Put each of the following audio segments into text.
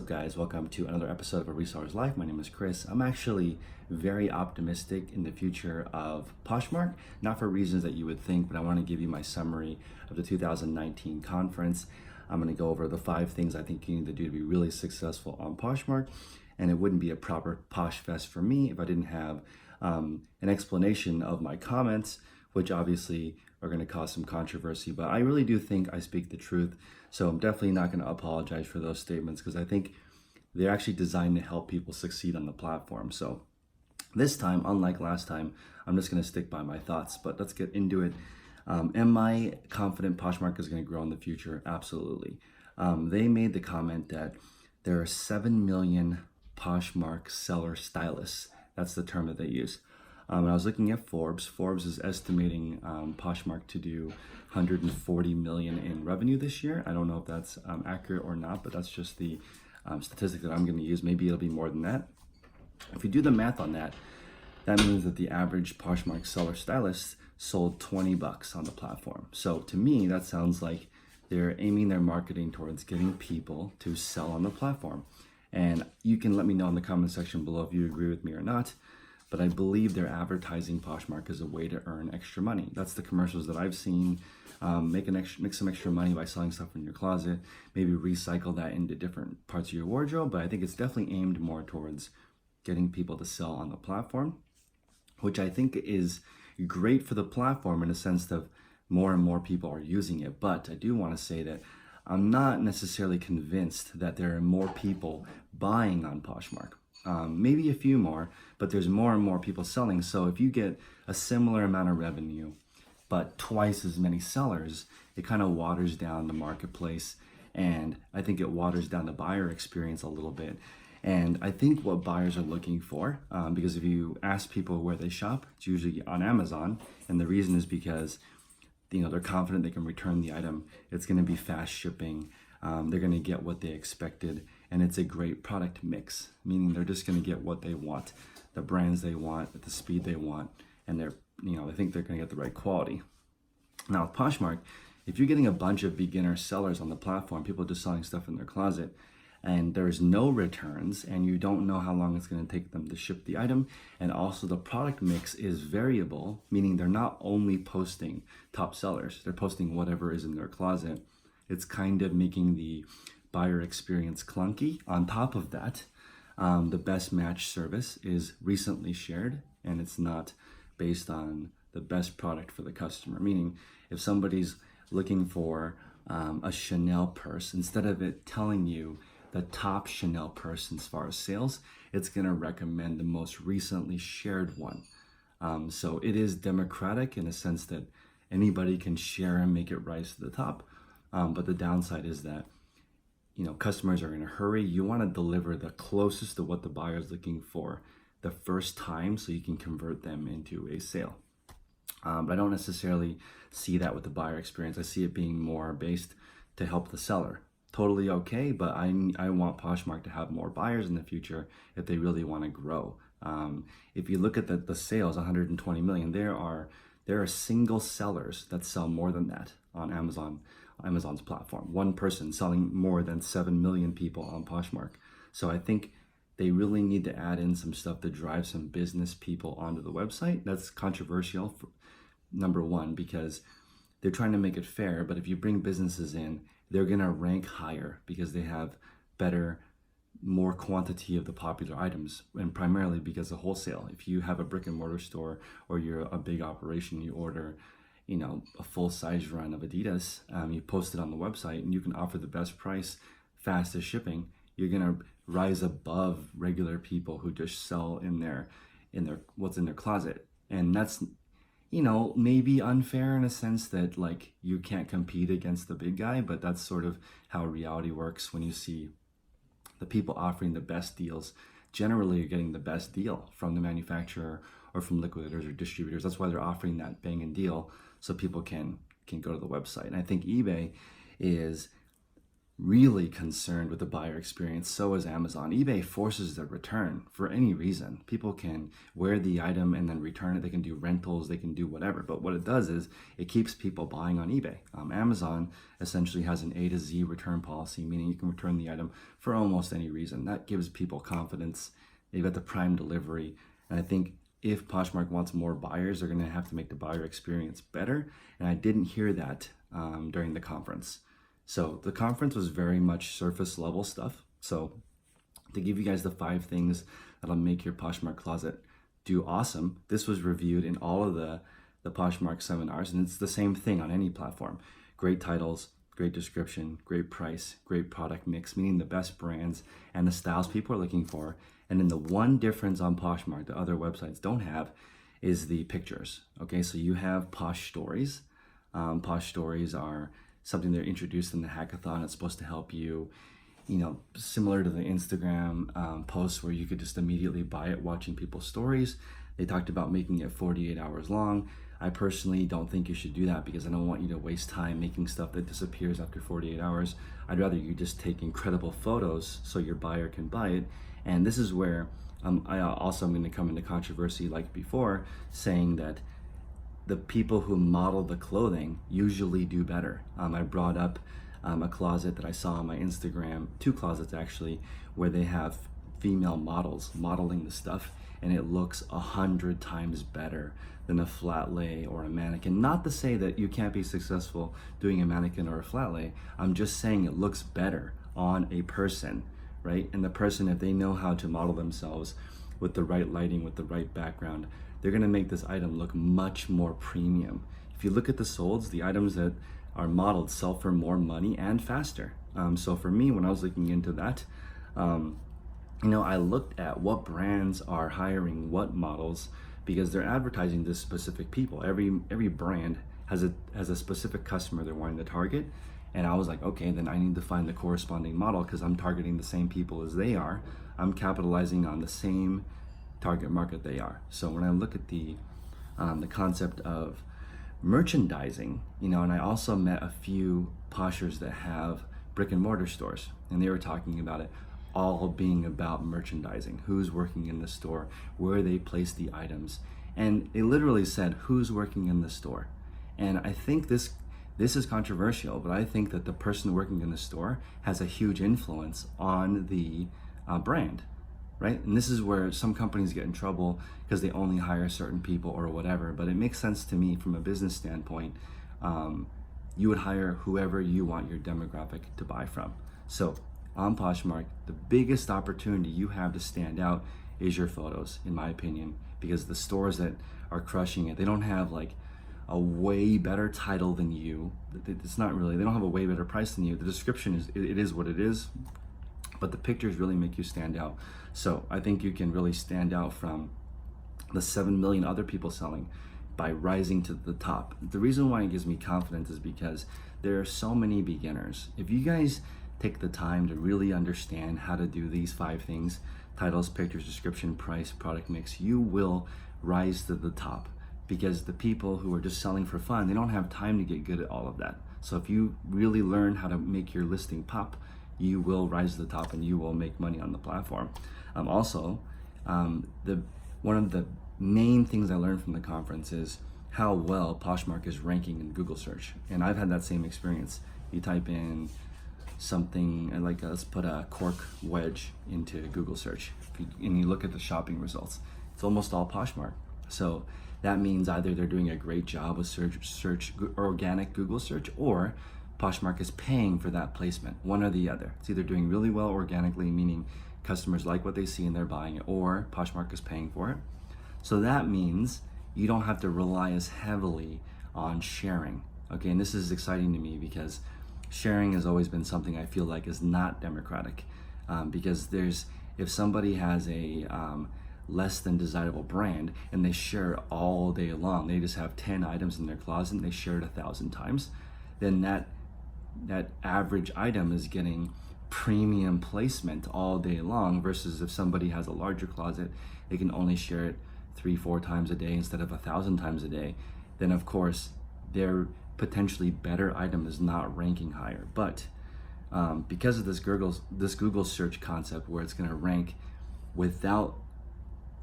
up, guys? Welcome to another episode of A Reseller's Life. My name is Chris. I'm actually very optimistic in the future of Poshmark, not for reasons that you would think, but I want to give you my summary of the 2019 conference. I'm going to go over the 5 things I think you need to do to be really successful on Poshmark, and it wouldn't be a proper Poshfest for me if I didn't have an explanation of my comments, which obviously are going to cause some controversy, but I really do think I speak the truth. So I'm definitely not going to apologize for those statements because I think they're actually designed to help people succeed on the platform. So this time, unlike last time, I'm just going to stick by my thoughts, but let's get into it. Am I confident Poshmark is going to grow in the future? Absolutely. They made the comment that there are 7 million Poshmark seller stylists. That's the term that they use. And I was looking at Forbes. Forbes is estimating Poshmark to do 140 million in revenue this year. I don't know if that's accurate or not, but that's just the statistic that I'm going to use. Maybe it'll be more than that. If you do the math on that, that means that the average Poshmark seller stylist sold $20 on the platform. So to me, that sounds like they're aiming their marketing towards getting people to sell on the platform. And you can let me know in the comment section below if you agree with me or not. But I believe they're advertising Poshmark as a way to earn extra money. That's the commercials that I've seen. Make some extra money by selling stuff in your closet. Maybe recycle that into different parts of your wardrobe. But I think it's definitely aimed more towards getting people to sell on the platform, which I think is great for the platform in a sense that more and more people are using it. But I do want to say that I'm not necessarily convinced that there are more people buying on Poshmark. Maybe a few more, but there's more and more people selling. So if you get a similar amount of revenue, but twice as many sellers, it kind of waters down the marketplace. And I think it waters down the buyer experience a little bit. And I think what buyers are looking for, because if you ask people where they shop, it's usually on Amazon. And the reason is because, they're confident they can return the item. It's going to be fast shipping. They're going to get what they expected, and it's a great product mix, meaning they're just going to get what they want, the brands they want, at the speed they want, and they think they're going to get the right quality. Now with Poshmark, if you're getting a bunch of beginner sellers on the platform, people just selling stuff in their closet, and there's no returns, and you don't know how long it's going to take them to ship the item, and also the product mix is variable, meaning they're not only posting top sellers, they're posting whatever is in their closet. It's kind of making the buyer experience clunky. On top of that, the best match service is recently shared, and it's not based on the best product for the customer. Meaning, if somebody's looking for a Chanel purse, instead of it telling you the top Chanel purse as far as sales, it's going to recommend the most recently shared one. So it is democratic in a sense that anybody can share and make it rise to the top. But the downside is that, customers are in a hurry. You want to deliver the closest to what the buyer is looking for the first time so you can convert them into a sale. But I don't necessarily see that with the buyer experience. I see it being more based to help the seller. Totally okay, but I want Poshmark to have more buyers in the future if they really want to grow. If you look at the sales, 120 million, there are single sellers that sell more than that on Amazon's platform. One person selling more than 7 million people on Poshmark. So I think they really need to add in some stuff to drive some business people onto the website. That's controversial, number one, because they're trying to make it fair, but if you bring businesses in, they're gonna rank higher because they have more quantity of the popular items, and primarily because of wholesale. If you have a brick and mortar store or you're a big operation, you order a full size run of Adidas, you post it on the website and you can offer the best price, fastest shipping, you're gonna rise above regular people who just sell in their what's in their closet. And that's maybe unfair in a sense that you can't compete against the big guy, but that's sort of how reality works. When you see the people offering the best deals, generally you're getting the best deal from the manufacturer or from liquidators or distributors. That's why they're offering that banging deal so people can go to the website. And I think eBay is really concerned with the buyer experience. So is Amazon. eBay forces the return for any reason. People can wear the item and then return it. They can do rentals, they can do whatever. But what it does is it keeps people buying on eBay. Amazon essentially has an A to Z return policy, meaning you can return the item for almost any reason. That gives people confidence. They've got the prime delivery. And I think if Poshmark wants more buyers, they're going to have to make the buyer experience better. And I didn't hear that during the conference. So the conference was very much surface level stuff. So to give you guys the 5 things that'll make your Poshmark closet do awesome, this was reviewed in all of the Poshmark seminars, and it's the same thing on any platform. Great titles, great description, great price, great product mix, meaning the best brands and the styles people are looking for. And then the one difference on Poshmark that other websites don't have is the pictures. Okay, so you have Posh Stories. Posh Stories are something they're introduced in the hackathon. It's supposed to help you, similar to the Instagram posts where you could just immediately buy it watching people's stories. They talked about making it 48 hours long. I personally don't think you should do that because I don't want you to waste time making stuff that disappears after 48 hours. I'd rather you just take incredible photos so your buyer can buy it. And this is where I'm going to come into controversy like before, saying that the people who model the clothing usually do better. I brought up a closet that I saw on my Instagram, 2 closets actually, where they have female models modeling the stuff, and it looks 100 times better than a flat lay or a mannequin. Not to say that you can't be successful doing a mannequin or a flat lay. I'm just saying it looks better on a person, right? And the person, if they know how to model themselves with the right lighting, with the right background, they're gonna make this item look much more premium. If you look at the solds, the items that are modeled sell for more money and faster. So for me, when I was looking into that, I looked at what brands are hiring what models because they're advertising to specific people. Every brand has a specific customer they're wanting to target. And I was like, okay, then I need to find the corresponding model because I'm targeting the same people as they are. I'm capitalizing on the same target market they are. So when I look at the concept of merchandising, and I also met a few poshers that have brick and mortar stores, and they were talking about it all being about merchandising, who's working in the store, where they place the items, and they literally said who's working in the store. And I think this is controversial, but I think that the person working in the store has a huge influence on the brand. Right? And this is where some companies get in trouble because they only hire certain people or whatever. But it makes sense to me from a business standpoint. You would hire whoever you want your demographic to buy from. So on Poshmark, the biggest opportunity you have to stand out is your photos, in my opinion, because the stores that are crushing it, they don't have like a way better title than you. It's not really, they don't have a way better price than you. The description is what it is. But the pictures really make you stand out. So I think you can really stand out from the 7 million other people selling by rising to the top. The reason why it gives me confidence is because there are so many beginners. If you guys take the time to really understand how to do these 5 things, titles, pictures, description, price, product mix, you will rise to the top. Because the people who are just selling for fun, they don't have time to get good at all of that. So if you really learn how to make your listing pop, you will rise to the top and you will make money on the platform. Also, one of the main things I learned from the conference is how well Poshmark is ranking in Google search. And I've had that same experience. You type in something like, let's put a cork wedge into Google search, and you look at the shopping results, it's almost all Poshmark. So that means either they're doing a great job with search organic Google search, or Poshmark is paying for that placement, one or the other. It's either doing really well organically, meaning customers like what they see and they're buying it, or Poshmark is paying for it. So that means you don't have to rely as heavily on sharing. Okay, and this is exciting to me because sharing has always been something I feel like is not democratic. Because if somebody has a less than desirable brand and they share it all day long, they just have 10 items in their closet and they share it 1,000 times, then that average item is getting premium placement all day long, versus if somebody has a larger closet, they can only share it 3-4 times a day instead of 1,000 times a day. Then of course their potentially better item is not ranking higher. But because of this Google search concept where it's going to rank without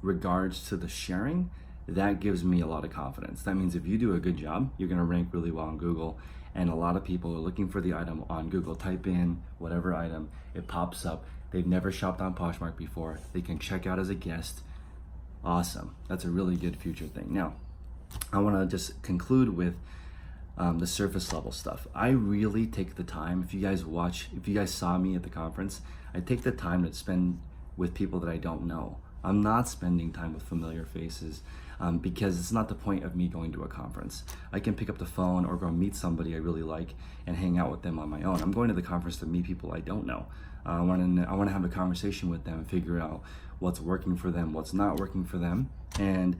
regards to the sharing. That gives me a lot of confidence. That means if you do a good job, you're going to rank really well on Google, and a lot of people are looking for the item on Google. Type in whatever item, it pops up. They've never shopped on Poshmark before. They can check out as a guest. Awesome. That's a really good future thing. Now, I want to just conclude with the surface level stuff. I really take the time. If you guys saw me at the conference, I take the time to spend with people that I don't know. I'm not spending time with familiar faces because it's not the point of me going to a conference. I can pick up the phone or go meet somebody I really like and hang out with them on my own. I'm going to the conference to meet people I don't know. I want to have a conversation with them and figure out what's working for them, what's not working for them. And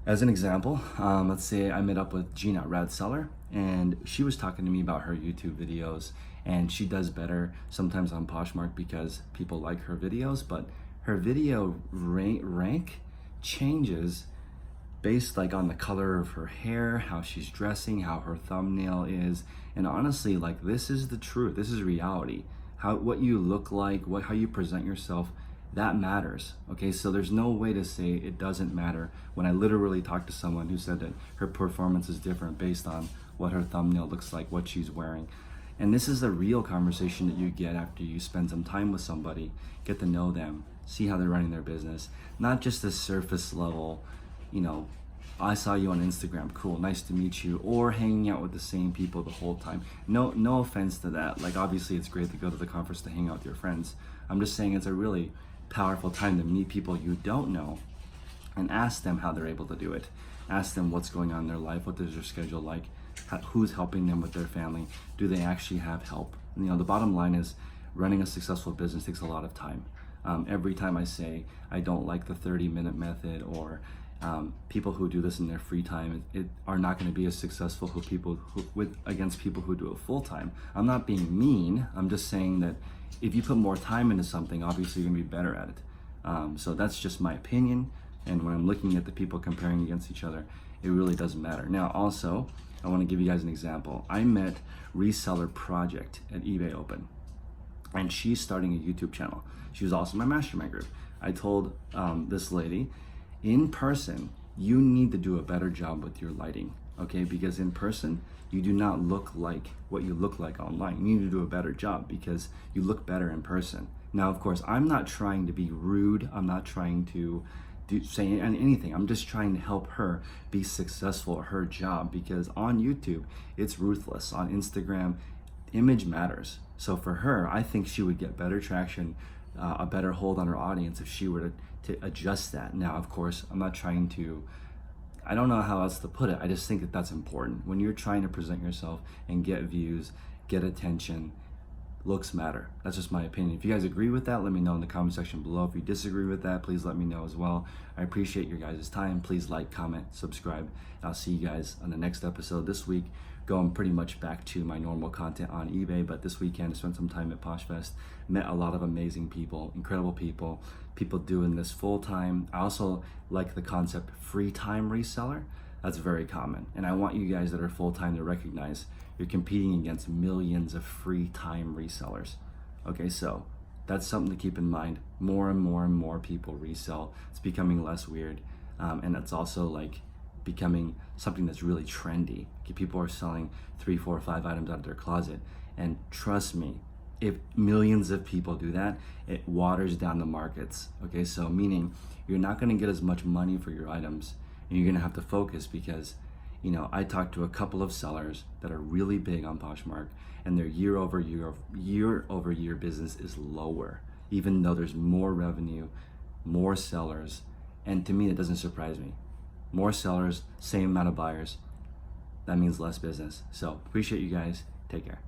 as an example, let's say I met up with Gina, Rad Seller, and she was talking to me about her YouTube videos, and she does better sometimes on Poshmark because people like her videos, but her video rank changes based like on the color of her hair, how she's dressing, how her thumbnail is. And honestly, like, this is the truth. This is reality. What you look like, how you present yourself, that matters. Okay, so there's no way to say it doesn't matter when I literally talked to someone who said that her performance is different based on what her thumbnail looks like, what she's wearing. And this is a real conversation that you get after you spend some time with somebody, get to know them, see how they're running their business, not just the surface level, I saw you on Instagram, cool, nice to meet you, or hanging out with the same people the whole time. No offense to that. Like, obviously it's great to go to the conference to hang out with your friends. I'm just saying it's a really powerful time to meet people you don't know and ask them how they're able to do it. Ask them what's going on in their life, what is their schedule like, who's helping them with their family, do they actually have help? And, the bottom line is running a successful business takes a lot of time. Every time I say I don't like the 30-minute method, or people who do this in their free time are not going to be as successful against people who do it full time. I'm not being mean. I'm just saying that if you put more time into something, obviously you're going to be better at it. So that's just my opinion. And when I'm looking at the people comparing against each other, it really doesn't matter. Now, also, I want to give you guys an example. I met Reseller Project at eBay Open, and she's starting a YouTube channel. She was also in my mastermind group. I told this lady, in person, you need to do a better job with your lighting, okay? Because in person, you do not look like what you look like online. You need to do a better job because you look better in person. Now, of course, I'm not trying to be rude. I'm not trying to say anything. I'm just trying to help her be successful at her job, because on YouTube, it's ruthless. On Instagram, image matters. So for her, I think she would get better traction, a better hold on her audience if she were to adjust that. Now, of course, I'm not trying to, I don't know how else to put it. I just think that that's important. When you're trying to present yourself and get views, get attention, looks matter. That's just my opinion. If you guys agree with that, let me know in the comment section below. If you disagree with that, please let me know as well. I appreciate your guys' time. Please like, comment, subscribe. I'll see you guys on the next episode. This week, going pretty much back to my normal content on eBay, but this weekend I spent some time at Poshfest, met a lot of amazing people, incredible people doing this full time. I also like the concept free time reseller. That's very common. And I want you guys that are full time to recognize you're competing against millions of free time resellers. Okay, so that's something to keep in mind. More and more people resell. It's becoming less weird. And it's also like becoming something that's really trendy. Okay, people are selling 3, 4, 5 items out of their closet. And trust me, if millions of people do that, it waters down the markets. Okay, so meaning you're not gonna get as much money for your items, and you're gonna have to focus because, I talked to a couple of sellers that are really big on Poshmark, and their year over year business is lower, even though there's more revenue, more sellers. And to me, it doesn't surprise me. More sellers, same amount of buyers. That means less business. So appreciate you guys. Take care.